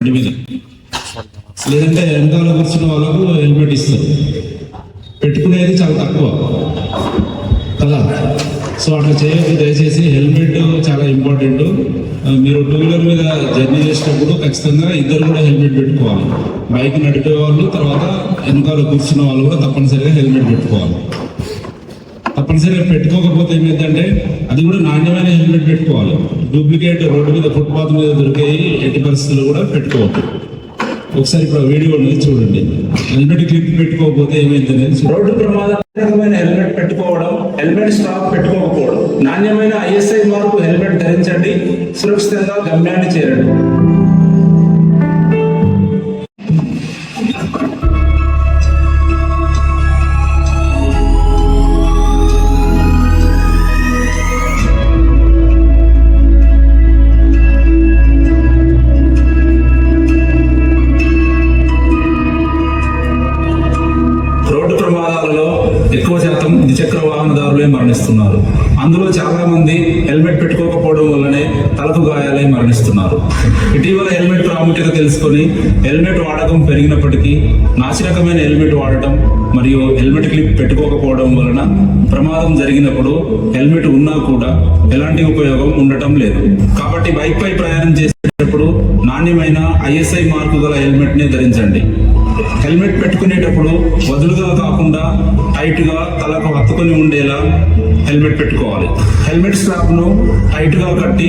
మీద లేదంటే వెనకాల కూర్చున్న వాళ్ళకు హెల్మెట్ ఇస్తారు. పెట్టుకునేది చాలా తక్కువ కదా. సో అట్లా చేయొద్దు దయచేసి. హెల్మెట్ చాలా ఇంపార్టెంట్. మీరు టూ వీలర్ మీద జర్నీ చేసేటప్పుడు ఖచ్చితంగా ఇద్దరు కూడా హెల్మెట్ పెట్టుకోవాలి. బైక్ నడిపే వాళ్ళు, తర్వాత వెనకాల కూర్చున్న వాళ్ళు కూడా తప్పనిసరిగా హెల్మెట్ పెట్టుకోవాలి. తప్పనిసరిగా పెట్టుకోకపోతే ఏమైందంటే అది కూడా నాణ్యమైన హెల్మెట్ పెట్టుకోవాలి. డూప్లికేట్ రోడ్డు మీద ఫుట్పాత్ మీద దొరికేవి ఎట్టి పరిస్థితుల్లో కూడా పెట్టుకోవద్దు. ఒకసారి ఇప్పుడు వీడియో అనేది చూడండి. హెల్మెట్ క్లిప్ పెట్టుకోకపోతే ఏమైంది అనేది. రోడ్డు ప్రమాదకరమైన హెల్మెట్ పెట్టుకోవడం, హెల్మెట్ స్టాప్ పెట్టుకోకపోవడం. నాణ్యమైన ISI మార్కు హెల్మెట్ ధరించండి, సురక్షితంగా గమ్యాన్ని చేరండి. ఎక్కువ శాతం ద్విచక్ర వాహనదారులే మరణిస్తున్నారు. అందులో చాలా మంది హెల్మెట్ పెట్టుకోకపోవడం వల్లనే తలకు గాయాలై మరణిస్తున్నారు. ఇటీవల హెల్మెట్ ప్రాముఖ్యత తెలుసుకొని హెల్మెట్ వాడకం పెరిగినప్పటికీ నాసిరకమైన హెల్మెట్ వాడటం మరియు హెల్మెట్ క్లిప్ పెట్టుకోకపోవడం వలన ప్రమాదం జరిగినప్పుడు హెల్మెట్ ఉన్నా కూడా ఎలాంటి ఉపయోగం ఉండటం లేదు. కాబట్టి బైక్ పై ప్రయాణం చేసేటప్పుడు నాణ్యమైన ISI మార్కు గల హెల్మెట్ నే ధరించండి. హెల్మెట్ పెట్టుకునేటప్పుడు వదులుగా కాకుండా టైట్ గా తలకు హత్తుకొని ఉండేలా హెల్మెట్ పెట్టుకోవాలి. హెల్మెట్ స్ట్రాప్ ను టైట్ గా కట్టి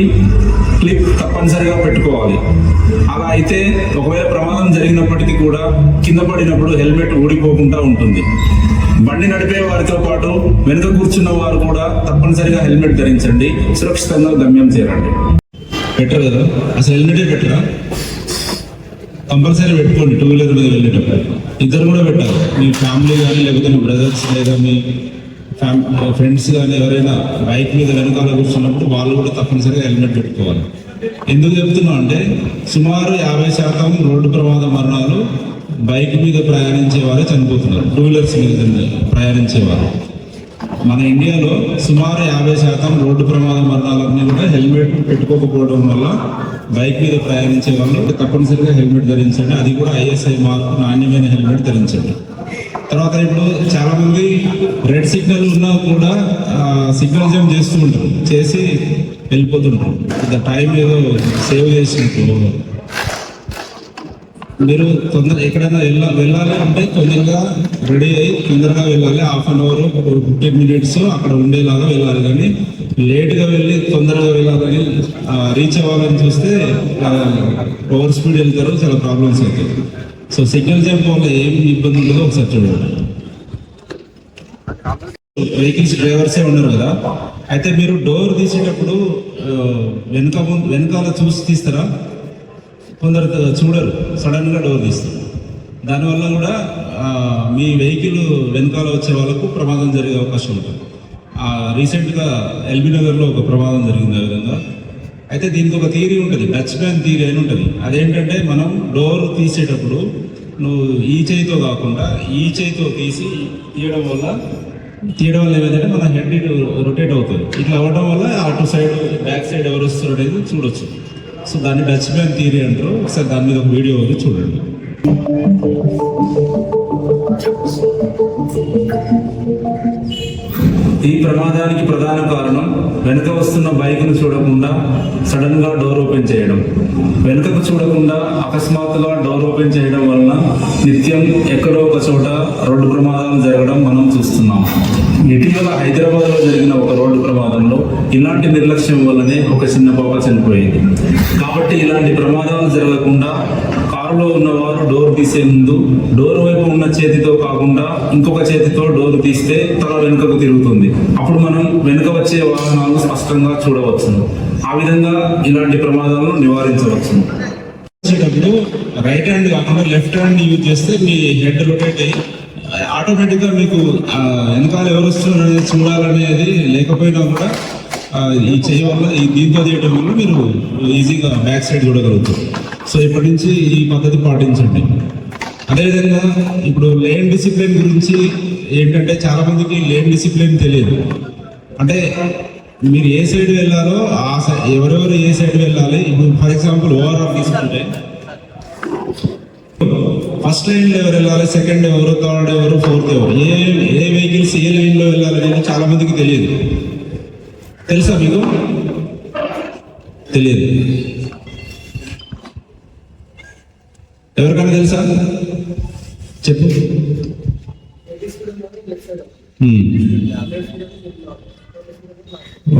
క్లిప్ తప్పనిసరిగా పెట్టుకోవాలి. అలా అయితే ఒకవేళ ప్రమాదం జరిగినప్పటికీ కూడా కింద పడినప్పుడు హెల్మెట్ ఊడిపోకుండా ఉంటుంది. బండి నడిపే వారితో పాటు వెనుక కూర్చున్న వారు కూడా తప్పనిసరిగా హెల్మెట్ ధరించండి, సురక్షితంగా గమ్యం చేరండి. బెటర్ కదా, అసలు హెల్మెటే బెటరా? కంపల్సరీ పెట్టుకోండి. టూ వీలర్ మీద వెళ్ళేటప్పుడు ఇద్దరు కూడా పెట్టాలి. మీ ఫ్యామిలీ కానీ, లేకపోతే మీ బ్రదర్స్ లేదా మీ ఫ్రెండ్స్ కానీ ఎవరైనా బైక్ మీద వెనకాల కూర్చున్నప్పుడు వాళ్ళు కూడా తప్పనిసరిగా హెల్మెట్ పెట్టుకోవాలి. ఎందుకు చెప్తున్నా అంటే సుమారు 50% రోడ్డు ప్రమాద మరణాలు బైక్ మీద ప్రయాణించే వారే చనిపోతున్నారు. టూ వీలర్స్ మీద ప్రయాణించేవారు. మన ఇండియాలో సుమారు 50% రోడ్డు ప్రమాద మరణాలన్నీ కూడా హెల్మెట్ పెట్టుకోకపోవడం వల్ల బైక్ మీద ప్రయాణించే వాళ్ళు తప్పనిసరిగా హెల్మెట్ ధరించండి. అది కూడా ISI మార్కు నాణ్యమైన హెల్మెట్ ధరించండి. తర్వాత ఇప్పుడు చాలా మంది రెడ్ సిగ్నల్ ఉన్నా కూడా సిగ్నల్ జంప్ చేస్తూ ఉంటారు, చేసి వెళ్ళిపోతుంటారు. టైం ఏదో సేవ్ చేసినట్టు. మీరు ఎక్కడైనా వెళ్ళాలి అంటే తొందరగా రెడీ అయ్యి తొందరగా వెళ్ళాలి. 1/2 అవర్ 15 minutes అక్కడ ఉండేలాగా వెళ్ళాలి. కానీ లేట్గా వెళ్ళి తొందరగా వెళ్ళాలని రీచ్ అవ్వాలని చూస్తే ఓవర్ స్పీడ్ వెళ్తారు, చాలా ప్రాబ్లమ్స్ అవుతాయి. సో సిగ్నల్ జంప్ వల్ల ఏం ఇబ్బంది ఉంటుందో ఒకసారి చూడండి. వెహికల్స్ డ్రైవర్సే ఉన్నారు కదా, అయితే మీరు డోర్ తీసేటప్పుడు వెనకాల చూసి తీస్తారా? కొందరు చూడరు, సడన్గా డోర్ తీస్తారు. దానివల్ల కూడా మీ వెహికల్ వెనకాల వచ్చే వాళ్ళకు ప్రమాదం జరిగే అవకాశం ఉంటుంది. రీసెంట్గా LB నగర్లో ఒక ప్రమాదం జరిగింది ఆ విధంగా. అయితే దీనికి ఒక థియరీ ఉంటుంది, డచ్ మ్యాన్ థియరీ అని ఉంటుంది. అదేంటంటే మనం డోర్ తీసేటప్పుడు నువ్వు ఈ చేయితో కాకుండా ఈ చేయితో తీయడం వల్ల ఏమైందంటే మన హెడ్ ఇటు రొటేట్ అవుతుంది. ఇట్లా అవ్వడం వల్ల అటు సైడ్ బ్యాక్ సైడ్ ఎవరు వస్తారు అనేది చూడొచ్చు. సో దాన్ని డచ్ మ్యాన్ థియరీ అంటారు. ఒకసారి దాని మీద ఒక వీడియో ఉంది, చూడండి. ఈ ప్రమాదానికి ప్రధాన కారణం వెనుక వస్తున్న బైక్ను చూడకుండా సడన్ గా డోర్ ఓపెన్ చేయడం. వెనుకకు చూడకుండా అకస్మాత్తుగా డోర్ ఓపెన్ చేయడం వలన నిత్యం ఎక్కడో ఒక చోట రోడ్డు ప్రమాదాలు జరగడం మనం చూస్తున్నాం. ఇటీవల హైదరాబాద్లో జరిగిన ఒక రోడ్డు ప్రమాదంలో ఇలాంటి నిర్లక్ష్యం వల్లనే ఒక చిన్న పాప చనిపోయింది. కాబట్టి ఇలాంటి ప్రమాదాలు జరగకుండా కారులో ఉన్నవారు డోర్ తీసే ముందు డోర్ వైపు ఉన్న చేతితో కాకుండా ఇంకొక చేతితో డోర్ తీస్తే తల వెనుకకు తిరుగుతుంది. అప్పుడు మనం వెనుక వచ్చే వాహనాలను స్పష్టంగా చూడవచ్చు. ఆ విధంగా ఇలాంటి ప్రమాదాలను నివారించవచ్చు. వచ్చేటప్పుడు రైట్ హ్యాండ్ కాకుండా లెఫ్ట్ హ్యాండ్ యూజ్ చేస్తే మీ హెడ్ రొటేట్ అయ్యి ఆటోమేటిక్గా మీకు వెనకాల ఎవరు వస్తున్నారు అనేది చూడాలనేది లేకపోయినా కూడా ఈ చేయ వల్ల దీంతో చేయడం వల్ల మీరు ఈజీగా బ్యాక్ సైడ్ చూడగలుగుతారు. సో ఇప్పటి నుంచి ఈ పద్ధతి పాటించండి. అదేవిధంగా ఇప్పుడు లేన్ డిసిప్లిన్ గురించి ఏంటంటే చాలా మందికి లేన్ డిసిప్లిన్ తెలియదు. అంటే మీరు ఏ సైడ్ వెళ్ళాలో ఎవరెవరు ఏ సైడ్ వెళ్ళాలి. ఇప్పుడు ఫర్ ఎగ్జాంపుల్ ఓవరాల్ తీసుకుంటే ఫస్ట్ లైన్లో ఎవరు వెళ్ళాలి, సెకండ్ ఎవరు, థర్డ్ ఎవరు, ఫోర్త్ ఎవరు, ఏ వెహికల్స్ ఏ లైన్లో వెళ్ళాలనేది చాలా మందికి తెలియదు. తెలుసా మీకు? తెలియదు. ఎవరికైనా తెలుసా? చెప్పు.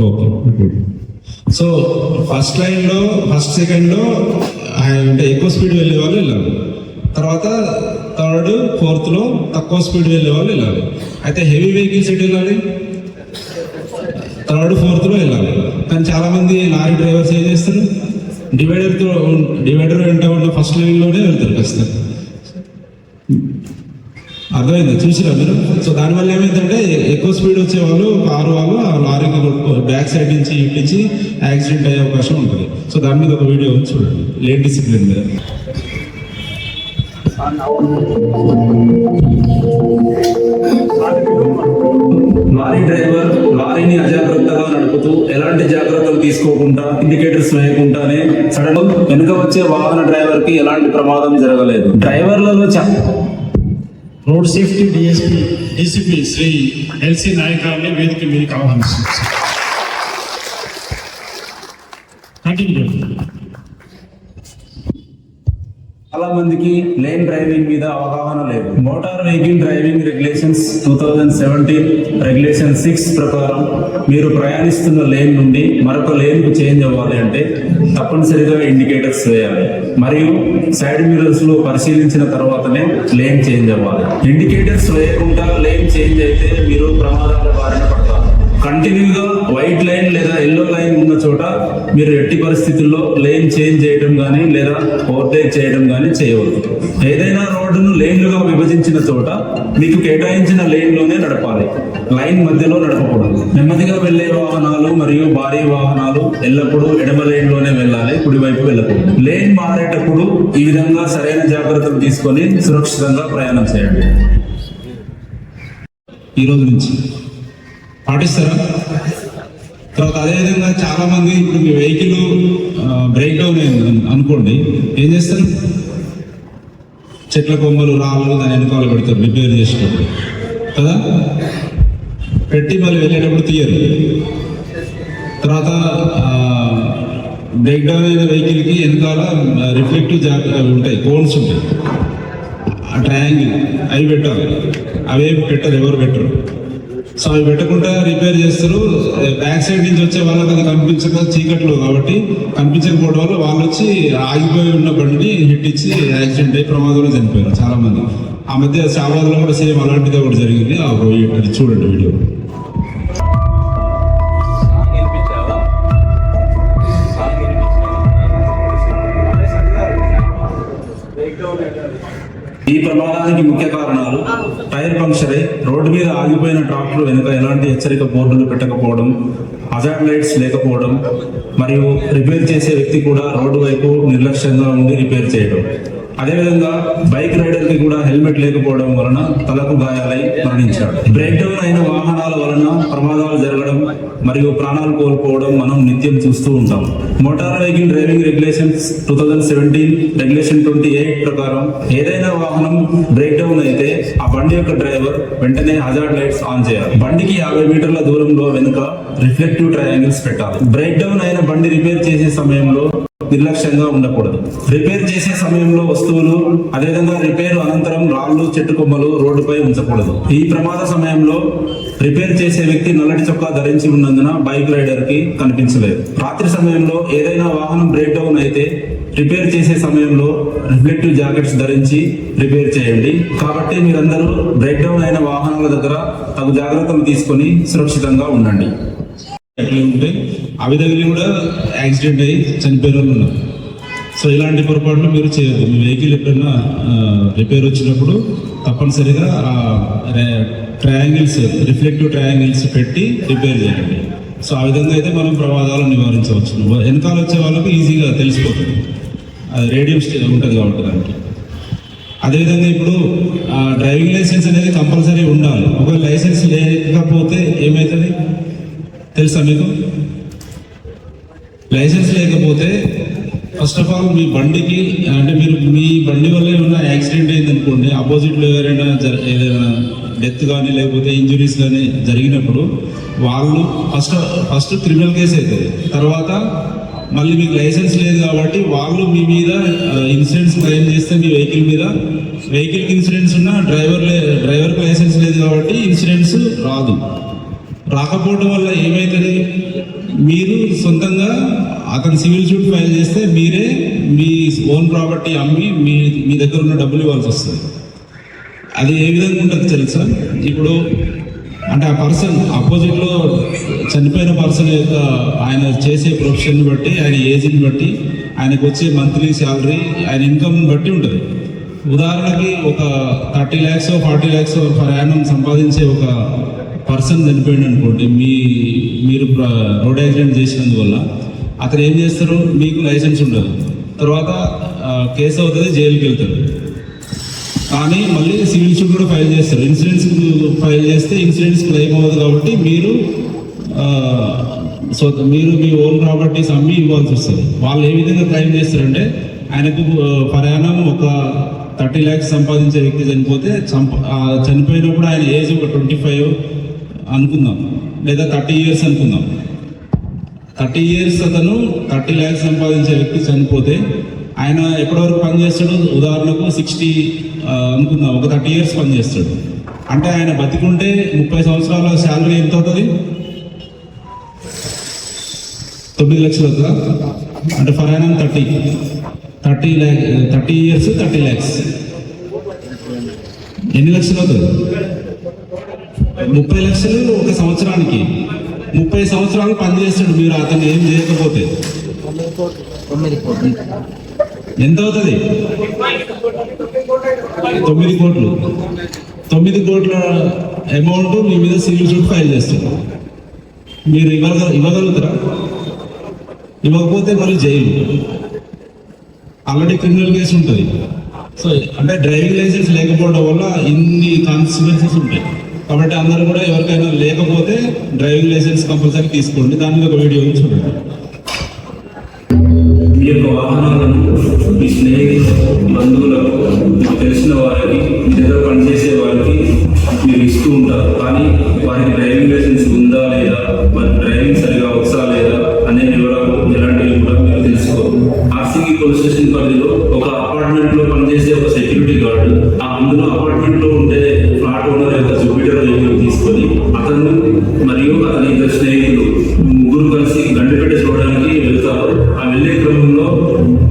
ఓకే, సో ఫస్ట్ లైన్లో ఫస్ట్ సెకండ్లో అంటే ఎక్కువ స్పీడ్ వెళ్ళే వాళ్ళు వెళ్ళాలి. తర్వాత థర్డ్ ఫోర్త్లో తక్కువ స్పీడ్ వెళ్ళే వాళ్ళు వెళ్ళాలి. అయితే హెవీ వెహికల్స్ ఎటు వెళ్ళాలి? థర్డ్ ఫోర్త్లో వెళ్ళాలి. కానీ చాలా మంది లారీ డ్రైవర్స్ ఏం చేస్తారు, డివైడర్ వెంట ఉన్న ఫస్ట్ లైన్లోనే వెళ్తారు ఖచ్చితంగా. అర్థమైందా? చూసిరా మీరు? సో దానివల్ల ఏమైందంటే ఎక్కువ స్పీడ్ వచ్చే వాళ్ళు కారు వాళ్ళు ఆ లారీకి బ్యాక్ సైడ్ నుంచి ఇటు నుంచి యాక్సిడెంట్ అయ్యే అవకాశం ఉంటుంది. సో దాని మీద ఒక వీడియో చూడండి, లేన్ డిసిప్లిన్ మీద. లారీ డ్రైవర్ లారీని అజాగ్రత్తగా నడుపుతూ ఎలాంటి జాగ్రత్తలు తీసుకోకుండా ఇండికేటర్స్ వేయకుండానే సడన్ వెనుక వచ్చే వాహన డ్రైవర్ కి ఎలాంటి ప్రమాదం జరగలేదు. డ్రైవర్లలో road safety DCP Shri L C Nayak గారిని వేదిక మీదకి ఆహ్వానిస్తున్నాం. చాలా మందికి లేన్ డ్రైవింగ్ మీద అవగాహన లేదు. Motor vehicle driving regulations 2017 regulation 6 ప్రకారం మీరు ప్రయాణిస్తున్న లేన్ నుండి మరొక లేన్ కు చేంజ్ అవ్వాలి అంటే తప్పనిసరిగా ఇండికేటర్స్ వేయాలి మరియు సైడ్ మిర్రర్స్ లో పరిశీలించిన తర్వాతనే లేన్ చేంజ్ అవ్వాలి. ఇండికేటర్స్ వేయకుండా లేన్ చేంజ్ అయితే మీరు ప్రమాదాల బారిన పడతారు. కంటిన్యూగా వైట్ లైన్ లేదా ఎల్లో లైన్ ఉన్న చోట మీరు ఎట్టి పరిస్థితుల్లో లేన్ చేంజ్ చేయడం కానీ లేదా ఓవర్టేక్ చేయడం కానీ చేయవద్దు. ఏదైనా రోడ్డును లేన్లుగా విభజించిన చోట మీకు కేటాయించిన లేన్లోనే నడపాలి, లైన్ మధ్యలో నడపకూడదు. నెమ్మదిగా వెళ్లే వాహనాలు మరియు భారీ వాహనాలు ఎల్లప్పుడూ ఎడమ లేన్లోనే వెళ్ళాలి, కుడివైపు వెళ్ళకూడదు. లేన్ మారేటప్పుడు ఈ విధంగా సరైన జాగ్రత్తలు తీసుకొని సురక్షితంగా ప్రయాణం చేయండి. ఈ రోజు నుంచి పాటిస్తారా? తర్వాత అదేవిధంగా చాలా మంది ఇప్పుడు మీ వెహికల్ బ్రేక్ డౌన్ అయింది అనుకోండి, ఏం చేస్తారు? చెట్ల కొమ్మలు రాళ్ళు దాని వెనకాల పెడతారు రిపేర్ చేసేటప్పుడు కదా, పెట్టి మళ్ళీ వెళ్ళేటప్పుడు తీయరు. తర్వాత బ్రేక్ డౌన్ అయిన వెహికల్కి వెనకాల రిఫ్లెక్టివ్ ఉంటాయి, కోన్స్ ఉంటాయి, ఆ ట్రయాంగిల్ అవి పెట్టాలి. అవేమి పెట్టరు, ఎవరు పెట్టరు. సో అవి పెట్టకుండా రిపేర్ చేస్తారు. బ్యాక్ సైడ్ నుంచి వచ్చే వాళ్ళకి అది కనిపించక చీకట్లో కాబట్టి కనిపించకపోవడం వల్ల వాళ్ళు వచ్చి ఆగిపోయి ఉన్న బండిని హిట్ ఇచ్చి యాక్సిడెంట్ అయ్యి ప్రమాదంలో చనిపోయారు చాలా మంది. ఆ మధ్య షాబాద్లో కూడా సేమ్ అలాంటిది ఒకటి జరిగింది. అది చూడండి వీడియో. ఈ ప్రమాదానికి ముఖ్య కారణాలు టైర్ పంక్చర్ అయి రోడ్డు మీద ఆగిపోయిన ట్రాక్టర్ వెనుక ఎలాంటి హెచ్చరిక బోర్డులు పెట్టకపోవడం, హజార్డ్ లైట్స్ లేకపోవడం మరియు రిపేర్ చేసే వ్యక్తి కూడా రోడ్డు వైపు నిర్లక్ష్యంగా ఉండి రిపేర్ చేయడం. అదేవిధంగా బైక్ రైడర్ కి కూడా హెల్మెట్ లేకపోవడం వలన తలకు గాయాలై మరణించాడు. బ్రేక్ డౌన్ అయిన వాహనాల వలన ప్రమాదాలు జరగడం మరియు ప్రాణాలు కోల్పోవడం మనం నిత్యం చూస్తూ ఉంటాం. Motor vehicle driving regulations 2017 regulation 28 ప్రకారం ఏదైనా వాహనం బ్రేక్ డౌన్ అయితే ఆ బండి యొక్క డ్రైవర్ వెంటనే హజార్డ్ లైట్స్ ఆన్ చేయాలి. బండికి 50 మీటర్ల దూరంలో వెనుక రిఫ్లెక్టివ్ ట్రయాంగిల్స్ పెట్టాలి. బ్రేక్ డౌన్ అయిన బండి రిపేర్ చేసే సమయంలో నిర్లక్ష్యంగా ఉండకూడదు. రిపేర్ చేసే సమయంలో వస్తువులు అదేవిధంగా రిపేర్ అనంతరం రాళ్లు, చెట్టు కొమ్మలు రోడ్డుపై ఉంచకూడదు. ఈ ప్రమాద సమయంలో రిపేర్ చేసే వ్యక్తి నల్లటి చొక్కా ధరించి ఉన్నందున బైక్ రైడర్ కి కనిపించలేదు. రాత్రి సమయంలో ఏదైనా వాహనం బ్రేక్ డౌన్ అయితే రిపేర్ చేసే సమయంలో రిఫ్లెక్టివ్ జాకెట్స్ ధరించి రిపేర్ చేయండి. కాబట్టి మీరందరూ బ్రేక్ డౌన్ అయిన వాహనాల దగ్గర తగు జాగ్రత్తలు తీసుకొని సురక్షితంగా ఉండండి. ఉంటే అవి తగిలి కూడా యాక్సిడెంట్ అయ్యి చనిపోయిన వాళ్ళు ఉన్నారు. సో ఇలాంటి పొరపాట్లు మీరు చేయొద్దు. మీ వెహికల్ ఎప్పుడైనా రిపేర్ వచ్చినప్పుడు తప్పనిసరిగా ట్రయాంగిల్స్, రిఫ్లెక్టివ్ ట్రయాంగిల్స్ పెట్టి రిపేర్ చేయండి. సో ఆ విధంగా అయితే మనం ప్రమాదాలను నివారించవచ్చు. వెనకాల వచ్చే వాళ్ళకు ఈజీగా తెలిసిపోతుంది, అది రేడియం ఉంటుంది కాబట్టి దానికి. అదేవిధంగా ఇప్పుడు డ్రైవింగ్ లైసెన్స్ అనేది కంపల్సరీ ఉండాలి. ఒకవేళ లైసెన్స్ లేకపోతే ఏమవుతుంది తెలుసా మీకు? లైసెన్స్ లేకపోతే ఫస్ట్ ఆఫ్ ఆల్ మీ బండికి అంటే మీరు మీ బండి వల్లే ఉన్న ఆపోజిట్లో ఎవరైనా ఏదైనా డెత్ కానీ లేకపోతే ఇంజురీస్ కానీ జరిగినప్పుడు వాళ్ళు ఫస్ట్ క్రిమినల్ కేసు అవుతుంది. తర్వాత మళ్ళీ మీకు లైసెన్స్ లేదు కాబట్టి వాళ్ళు మీ మీద ఇన్సూరెన్స్ క్లెయిమ్ చేస్తే మీ వెహికల్ మీద వెహికల్కి ఇన్సూరెన్స్ ఉన్న డ్రైవర్కి లైసెన్స్ లేదు కాబట్టి ఇన్సూరెన్స్ రాదు. రాకపోవడం వల్ల ఏమవుతుంది, మీరు సొంతంగా అతను సివిల్ సూట్ ఫైల్ చేస్తే మీరే మీ ఓన్ ప్రాపర్టీ అమ్మి మీ దగ్గర ఉన్న డబ్బులు ఇవ్వాల్సి వస్తుంది. అది ఏ విధంగా ఉంటుంది తెలుసా? ఇప్పుడు అంటే ఆ పర్సన్ ఆపోజిట్లో చనిపోయిన పర్సన్ యొక్క ఆయన చేసే ప్రొఫెషన్ బట్టి, ఆయన ఏజ్ని బట్టి, ఆయనకు వచ్చే మంత్లీ శాలరీ, ఆయన ఇన్కమ్ని బట్టి ఉంటుంది. ఉదాహరణకి ఒక 30 lakhs 40 lakhs పర్ యానం సంపాదించే ఒక పర్సన్ చనిపోయింది అనుకోండి, మీరు రోడ్ యాక్సిడెంట్ చేసినందువల్ల అతను ఏం చేస్తారు, మీకు లైసెన్స్ ఉండదు, తర్వాత కేసు అవుతుంది, జైలుకి వెళ్తారు. కానీ మళ్ళీ సివిల్ సూట్ కూడా ఫైల్ చేస్తారు. ఇన్సూరెన్స్ ఫైల్ చేస్తే ఇన్సూరెన్స్ క్లెయిమ్ అవ్వదు కాబట్టి మీరు మీ ఓన్ ప్రాపర్టీస్ అమ్మి ఇవ్వాల్సి వస్తుంది. వాళ్ళు ఏ విధంగా క్లెయిమ్ చేస్తారంటే, ఆయనకు ప్రయాణం ఒక 30 lakhs సంపాదించే వ్యక్తి చనిపోతే చనిపోయినప్పుడు ఆయన ఏజ్ ఒక 25 అనుకుందాం, లేదా 30 years అనుకుందాం. 30 years అతను 30 lakhs సంపాదించే వ్యక్తి చనిపోతే ఆయన ఎప్పటివరకు పనిచేస్తాడు, ఉదాహరణకు 60 అనుకుందాం, ఒక 30 years పనిచేస్తాడు. అంటే ఆయన బతికుంటే 30 సంవత్సరాల శాలరీ ఎంత అవుతుంది, 9 లక్షలు అవుతుందా? అంటే ప్రయాణం 30 years 30 lakhs ఎన్ని లక్షలు అవుతుంది? 30 లక్షలు ఒక సంవత్సరానికి. 30 సంవత్సరాలు పనిచేస్తాడు మీరు, అతను ఏం చేయకపోతే ఎంత అవుతుంది? 9 కోట్లు. 9 కోట్ల అమౌంట్ మీ మీద సివిల్ సూట్ ఫైల్ చేస్తారు. మీరు ఇవ్వగలుగుతారా? ఇవ్వకపోతే మళ్ళీ జైలు, ఆల్రెడీ క్రిమినల్ కేసు ఉంటుంది. సో అంటే డ్రైవింగ్ లైసెన్స్ లేకపోవడం వల్ల ఇన్ని కాన్సిక్వెన్సెస్ ఉంటాయి. కాబట్టి అందరూ కూడా ఎవరికైనా లేకపోతే డ్రైవింగ్ లైసెన్స్ కంపల్సరీ తీసుకోండి. దాని మీద ఒక వీడియో చూడండి. మీ యొక్క వాహనాలను మీ స్నేహితులకు, బంధువులకు, మీకు తెలిసిన వారికి, మీ దగ్గర పనిచేసే వారికి మీరు ఇస్తూ ఉంటారు. కానీ వారికి డ్రైవింగ్ లైసెన్స్ ఉందా లేదా, మరి డ్రైవింగ్ సరిగా వచ్చా లేదా అనే వివరాలు ఎలాంటివి కూడా మీరు తెలుసుకోరు. ఆర్సీకి పోలీస్ స్టేషన్ పరిధిలో ఒక అపార్ట్మెంట్లో పనిచేసే ఒక సెక్యూరిటీ గార్డు అందులో అపార్ట్మెంట్లో ఉండే ఫ్లాట్ ఓనర్ యొక్క జూపిటర్ వెహికల్ తీసుకొని అతను మరియు అతని ఇద్దరు స్నేహితులు ముగ్గురు కలిసి గండిపేట చూడడానికి వెళ్తారు. ఆ వెళ్ళే క్రమంలో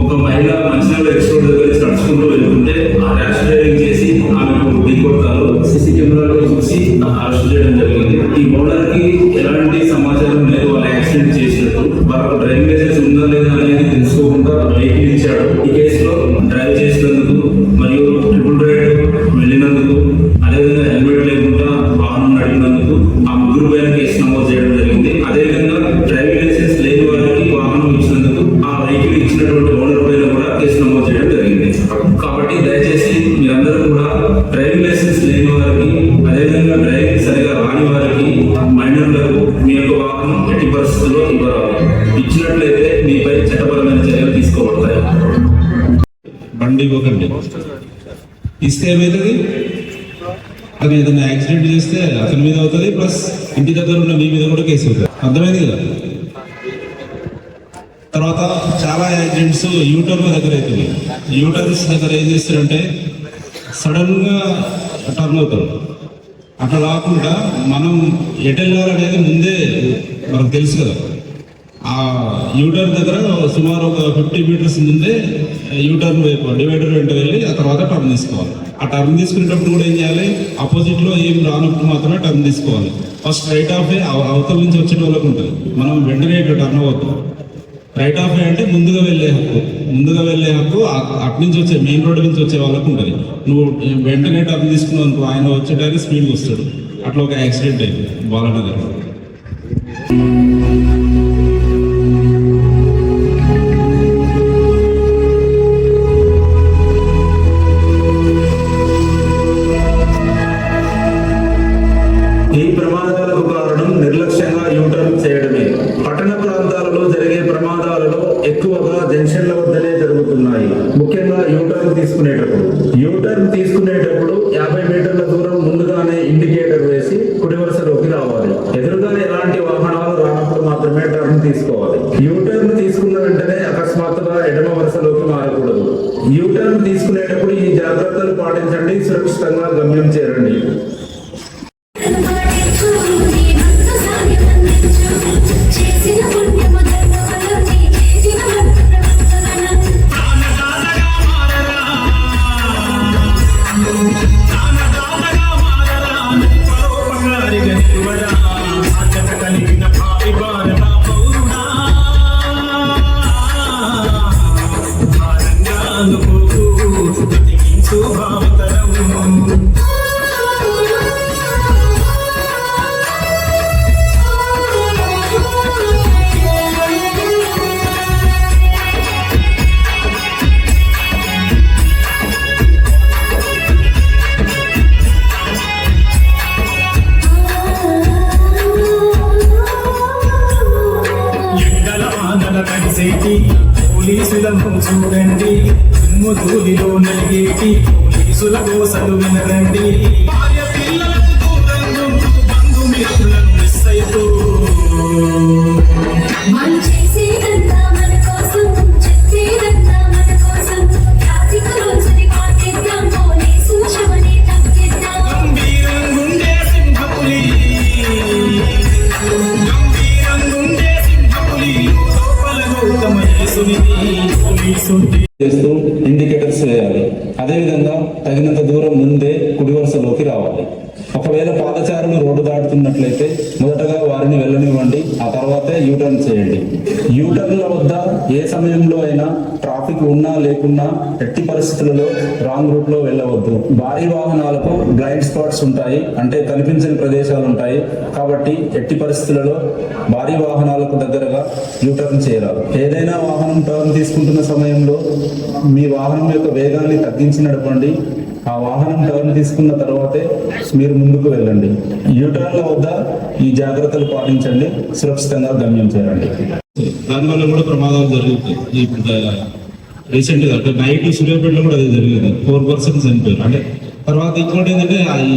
ఒక మహిళ మంచినీళ్ళ ఎక్స్పోర్ట్ దగ్గర నడుచుకుంటూ వెళ్తుంటే ర్యాష్ డ్రైవింగ్ చేసి ఆమెకు ఢీకొడతారు. సీసీ కెమెరాలో చూసి అరెస్ట్ చేయడం జరిగింది. ఈ ఓనర్ కి ఎలాంటి సమాచారం లేదు వాళ్ళు యాక్సిడెంట్ చేసినట్టు. వాళ్ళకు డ్రైవింగ్ లైసెన్స్ ఉందా లేదా అనేది తెలుసుకోకుండా వెహికల్ ఇచ్చాడు. ఈ కేసులో డ్రైవ్ చేసినందుకు మరియు ట్రిపుల్ రైడ్ వెళ్ళినందుకు, అదేవిధంగా హెల్మెట్ లేకుండా వాహనం నడిపినందుకు ఆ ముగ్గురు పైన కేసు నమోదు చేయడం జరిగింది. అదేవిధంగా డ్రైవింగ్ లైసెన్స్ లేని వారికి వాహనం ఇచ్చినందుకు ఆ వెహికల్ ఇచ్చినటువంటి ఓనర్ పైన కూడా కేసు నమోదు చేయడం జరిగింది. కాబట్టి దయచేసి మీరందరూ కూడా డ్రైవింగ్ లైసెన్స్ లేని వారికి, అదేవిధంగా డ్రైవింగ్ సరిగా రాని వారికి, మైనర్లకు మీ యొక్క వాహనం ఎట్టి పరిస్థితుల్లో ఇవ్వరాదు. ఇచ్చినట్లయితే మీపై చట్టపరమైన చర్యలు తీసుకోబడతాయి. బండి ఇవ్వకండి. ఇస్తే ఏమవుతుంది, అది ఏదైనా యాక్సిడెంట్ చేస్తే అతని మీద అవుతుంది, ప్లస్ ఇంటి దగ్గర ఉన్న మీ మీద కూడా కేసు అవుతుంది. అర్థమైంది కదా? తర్వాత చాలా యాక్సిడెంట్స్ యూటర్న్ దగ్గర అవుతుంది. యూటర్న్స్ దగ్గర ఏం చేస్తారంటే సడన్గా టర్న్ అవుతారు. అట్లా కాకుండా మనం ఎటు వెళ్ళాలనేది ముందే మనకు తెలుసు కదా. ఆ యూటర్న్ దగ్గర సుమారు ఒక 50 meters ముందే యూటర్న్ వైపు డివైడర్ వెంట వెళ్ళి ఆ తర్వాత టర్న్ తీసుకోవాలి. ఆ టర్న్ తీసుకునేటప్పుడు కూడా ఏం చేయాలి, ఆపోజిట్లో ఏం రానప్పుడు మాత్రమే టర్న్ తీసుకోవాలి. ఫస్ట్ రైట్ ఆఫ్ అవతల నుంచి వచ్చే వాళ్ళకు ఉంటుంది, మనం వెంటనే ఇట్లా టర్న్ అవ్వద్దు. రైట్ ఆఫ్ అంటే ముందుగా వెళ్ళే హక్కు అటు నుంచి వచ్చే మెయిన్ రోడ్ నుంచి వచ్చే వాళ్ళకు ఉంటుంది. నువ్వు వెంటనే టర్న్ తీసుకున్నావు అనుకో, ఆయన వచ్చేటానికి స్పీడ్గా వస్తాడు. అట్లా ఒక యాక్సిడెంట్ అయింది బాలనగర్. ఈ ప్రమాదాలకు కారణం నిర్లక్ష్యంగా యూటర్న్ చేయడమే. పట్టణ ప్రాంతాలలో జరిగే ప్రమాదాలలో ఎక్కువగా జంక్షన్ల వద్దనే జరుగుతున్నాయి. ముఖ్యంగా యూటర్న్ తీసుకునేటప్పుడు యూటర్న్ తీసుకునేటప్పుడు ఈ జాగ్రత్తలు పాటించండి, సురక్షితంగా గమ్యం చేరండి. పోలీసులను చూడండి, దుమ్ముధూళిలో నలిగేటి పోలీసుల కోసలు వినరండి. భార్య పిల్లలకు దూరంగా బంధుమిత్రులను మిస్ అవుతూ మనం చేసేదంతా మన కోసం, చెప్పేదంతా మన కోసం. రాత్రి రోజుని పాటిద్దాం, పోలీసు శవని తగ్గిద్దాం. గంభీరంగుండే సింహపులి, గంభీరంగుండే సింహపులి లోపల గౌతమ యేసునిది పోలీసుంది. చేస్తూ ఇండికేటర్స్ వేయాలి. అదేవిధంగా తగినంత దూరం ముందే కుడి వరుసలోకి రావాలి. ఒకవేళ పాదచారులు రోడ్డు దాటుతున్నట్లయితే మొదటగా వారిని వెళ్ళనివ్వండి, ఆ తర్వాతే యూటర్న్ చేయండి. యూటర్న్ల వద్ద ఏ సమయంలో అయినా ట్రాఫిక్ ఉన్నా లేకున్నా ఎట్టి పరిస్థితులలో రాంగ్ రూట్ లో వెళ్ళవద్దు. భారీ వాహనాలకు బ్లైండ్ స్పాట్స్ ఉంటాయి, అంటే కనిపించని ప్రదేశాలు ఉంటాయి. కాబట్టి ఎట్టి పరిస్థితులలో భారీ వాహనాలకు దగ్గరగా యూటర్న్ చేయరాదు. ఏదైనా వాహనం టర్న్ తీసుకుంటున్న సమయంలో మీ వాహనం యొక్క వేగాన్ని తగ్గించి నడపండి. ఆ వాహనం టర్న్ తీసుకున్న తర్వాతే మీరు ముందుకు వెళ్ళండి. యూటర్న్ల వద్ద ఈ జాగ్రత్తలు పాటించండి, సురక్షితంగా గమ్యం చేరండి. దానివల్ల కూడా ప్రమాదాలు జరుగుతాయి. ఇప్పుడు రీసెంట్ గా అంటే నైట్ సూర్యాపేటలో కూడా అదే జరిగింది, 4 persons చనిపోయారు. అంటే తర్వాత ఇంకోటి ఏంటంటే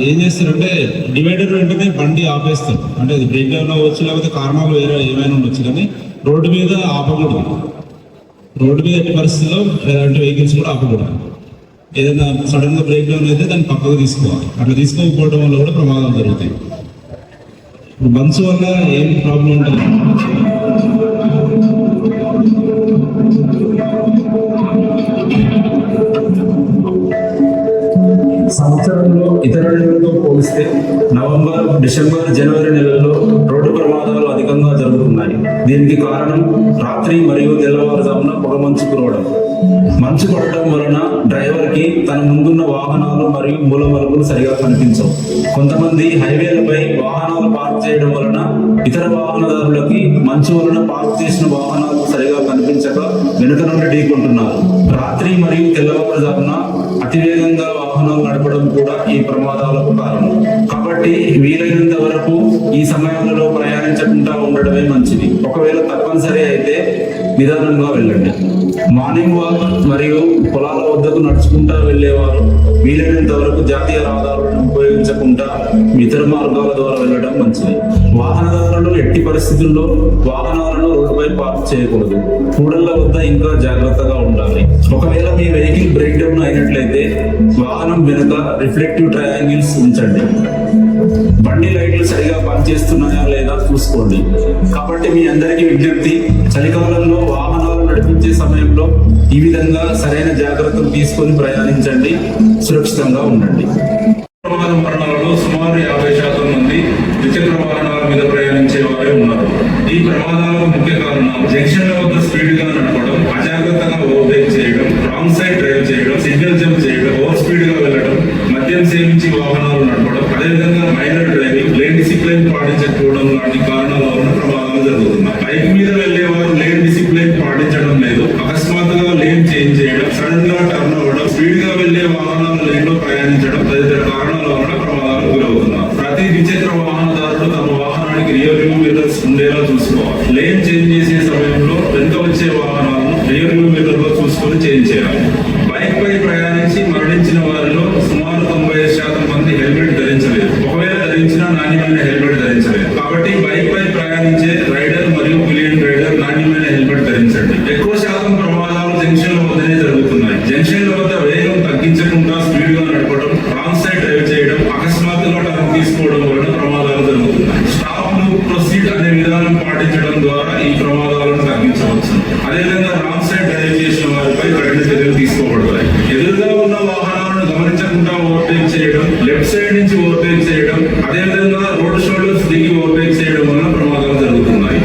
ఏం చేస్తారంటే డివైడర్ వెంటనే బండి ఆపేస్తారు. అంటే అది బ్రేక్ డౌన్ అవ్వచ్చు, లేకపోతే కారణాలు వేరే ఏమైనా ఉండొచ్చు, కానీ రోడ్డు మీద ఆపకూడదు. రోడ్డు మీద ఎట్టి పరిస్థితుల్లో ఎలాంటి వెహికల్స్ కూడా ఆపకూడదు. ఏదైనా సడన్ గా బ్రేక్ డౌన్ అయితే దాన్ని పక్కకు తీసుకోవాలి. అట్లా తీసుకోకపోవడం వల్ల కూడా ప్రమాదాలు జరుగుతాయి. ఇప్పుడు బండ్స్ వల్ల ఏం ప్రాబ్లం ఉంటుంది? సంవత్సరంలో ఇతర నెలలతో పోలిస్తే నవంబర్, డిసెంబర్, జనవరి నెలల్లో రోడ్డు ప్రమాదాలు అధికంగా జరుగుతున్నాయి. దీనికి కారణం రాత్రి మరియు తెల్లవారుజామున పొగమంచు కురవడం. మంచు పడటం వలన డ్రైవర్ కి తన ముందున్న వాహనాలు మరియు మూలమలుపులు సరిగా కనిపించవు. కొంతమంది హైవేలపై వాహనాలు పార్క్ చేయడం వలన ఇతర వాహనదారులకి మంచు వలన పార్క్ చేసిన వాహనాలు సరిగా కనిపించక వెనుక నుండి ఢీకొంటున్నారు. రాత్రి మరియు తెల్లవారుజామున అతివేగంగా వాహనాలు నడపడం కూడా ఈ ప్రమాదాలకు కారణం. కాబట్టి వీలైనంత వరకు ఈ సమయాలలో ప్రయాణించకుండా ఉండడమే మంచిది. ఒకవేళ తప్పనిసరి అయితే నిదానంగా వెళ్ళండి. మార్నింగ్ వాక్ మరియు పొలాల వద్దకు నడుచుకుంటా వెళ్ళేవారు వీలైనంత వరకు జాతీయ రహదారులను ఉపయోగించకుండా ఇతర మార్గాల ద్వారా వెళ్ళడం మంచిది. వాహనదారులు ఎట్టి పరిస్థితుల్లో వాహనాలను రోడ్డుపై పార్క్ చేయకూడదు. కూడళ్ల వద్ద ఇంకా జాగ్రత్తగా ఉండాలి. ఒకవేళ మీ వెహికల్ బ్రేక్ డౌన్ అయినట్లయితే వాహనం వెనుక రిఫ్లెక్టివ్ ట్రయాంగిల్స్ ఉంచండి. బండి లైట్లు సరిగా పనిచేస్తున్నాయా లేదా చూసుకోండి. కాబట్టి మీ అందరికీ విజ్ఞప్తి, చలికాలంలో వాహనాలు నడిపించే సమయంలో ఈ విధంగా సరైన జాగ్రత్తలు తీసుకొని ప్రయాణించండి, సురక్షితంగా ఉండండి. ప్రమాద మరణాలలో సుమారు 50% మంది ద్విచక్ర వాహనాల మీద ప్రయాణించే వారే ఉన్నారు. ఈ ప్రమాదాలకు ముఖ్య కారణం జంక్షన్ల వద్ద స్పీడ్ గా నడపడం, అజాగ్రత్తగా ఓవర్టేక్ చేయడం, రాంగ్ సైడ్ డ్రైవ్ చేయడం, సిగ్నల్ జంప్ చేయడం, ఓవర్ స్పీడ్ గా వెళ్ళడం, మద్యం సేవించి వాహనాలు నడపడం, అదేవిధంగా మైనర్ డ్రైవింగ్, లేన్ డిసిప్లైన్ పాటించకపోవడం లాంటి కారణాల వలన ప్రమాదాలు జరుగుతున్నాయి. బైక్ మీద వెళ్లే వారు లేన్ డిసిప్లైన్ పాటించడం లేదు, అకస్మాత్తుగా లేన్ చేంజ్ చేయడం, సడన్ గా టర్న్ అవ్వడం, స్పీడ్ గా వెళ్లే వాహనాలు లేన్ లో ప్రయాణించడం తదితర కారణాల వలన ప్రమాదాలకు గురవుతున్నారు. ప్రతి ద్విచక్ర వాహనదారుడు తమ వాహనానికి రియర్ వ్యూ మిర్రర్స్ ఉండేలా చూసుకోవాలి. లేన్ చేంజ్ చేసే సమయంలో వెనుక వచ్చే వాహనాలను రియర్ వ్యూ మిర్రర్ లో చూసుకొని చేంజ్ చేయాలి. బైక్ పై ప్రయాణించి మరణించిన వారిలో సుమారు 95% మంది హెల్మెట్ ధరించలేదు. ఒకవేళ ధరించినా నాణ్యమైన హెల్మెట్ ధరించలేదు. కాబట్టి బైక్ పై ప్రయాణించే రైడర్ మరియు పిలియన్ రైడర్ నాణ్యమైన హెల్మెట్ ధరించండి. ఎక్కువ శాతం ప్రమాదాలు జంక్షన్ల వద్దనే జరుగుతున్నాయి. జంక్షన్ల తగ్గించకుండా స్పీడ్ గా నడపడం, రాంగ్ సైడ్ డ్రైవ్ చేయడం, అకస్మాత్తుగా టర్న్ తీసుకోవడం వలన ప్రమాదాలు జరుగుతున్నాయి. స్టాప్ ప్రొసీడ్ అనే విధానం పాటించడం ద్వారా ఈ ప్రమాదాలను తగ్గించవచ్చు. అదేవిధంగా రాంగ్ సైడ్ డ్రైవ్ చేసిన వారిపై కఠిన చర్యలు తీసుకోబడతాయి. ఎదురుగా ఉన్న వాహనాలను గమనించకుండా ఓవర్టేక్ చేయడం, లెఫ్ట్ సైడ్ నుంచి ఓవర్టేక్ చేయడం, అదేవిధంగా రోడ్ షోల్డర్స్ దిగి ఓవర్టేక్ చేయడం వలన ప్రమాదాలు జరుగుతున్నాయి.